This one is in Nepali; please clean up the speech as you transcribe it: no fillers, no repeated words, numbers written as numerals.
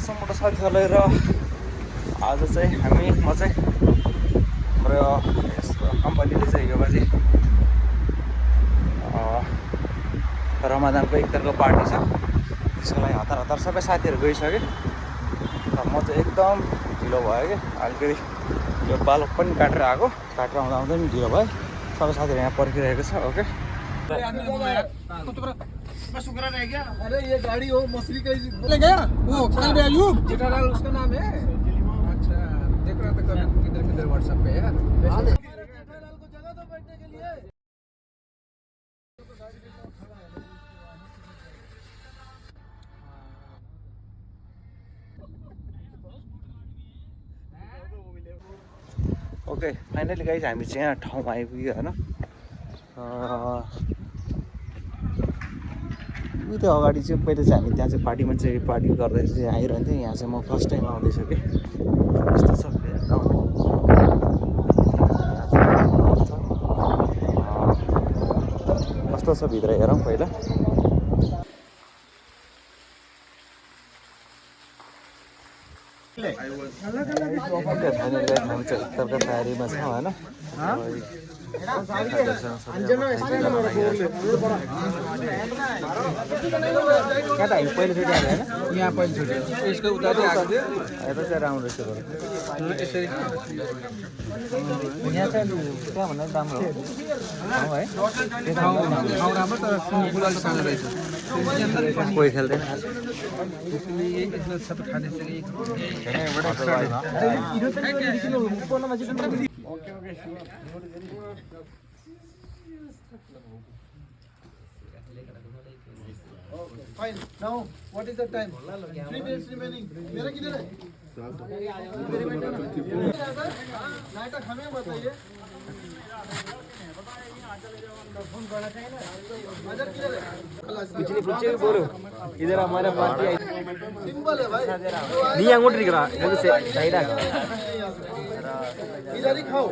नमस्कार मोटो साथीहरूलाई र आज चाहिँ म चाहिँ हाम्रो कम्पनीले चाहिँ योगा चाहिँ रमादानको 1 तारिकको पार्टी छ त्यसको लागि हतार सबै साथीहरू गइसक्यो। म चाहिँ एकदम ढिलो भयो कि अलिकति यो बाल पनि काटेर आएको, काटेर आउँदा पनि ढिलो भयो। सबै साथीहरू यहाँ पर्खिरहेको छ। ओके शुक्र है क्या? अरे ये गाड़ी हो मछली का ले गया वो खान बे अयूब जेठालाल उसका नाम है। अच्छा देख रहा था कभी किधर किधर व्हाट्सएप पे यार। हमारे जेठालाल को जगह दो बैठने के लिए। ओके फाइनली गाइज हामी चाहिँ यहाँ ठाउँमा आइपुग्यो होइन। त्यो अगाडि चाहिँ पहिले चाहिँ हामी त्यहाँ चाहिँ पार्टी गर्दै चाहिँ आइरहन्थ्यो। यहाँ चाहिँ म फर्स्ट टाइम आउँदैछु कि यस्तो छ कस्तो छ भित्र हेरौँ पहिला। फाइनली हामी चाहिँ इफ्तारको तयारीमा छ होइन। पहिलोचोटि आयो होइन, यहाँ पहिलोचोटि यसको उता चाहिँ आएको थियो। यता चाहिँ राम्रो रहेछ बरु यसरी यहाँ चाहिँ त्यहाँ भन्दा पनि राम्रो हो है। ठाउँ राम्रो तर स्विमिङ पुल अलिक सानो रहेछ। कोही खेल्दैन सबै खानेसरी Fine. Now, what is the time? 3 minutes remaining. मेरा किधर है? नाटक हमें बताइए। पिछले पीछे बोलो इधर हमारा पार्टी आई सिंपल है भाई। नहीं अंगूठ दिख रहा वो से साइड आ इधर ही खाओ।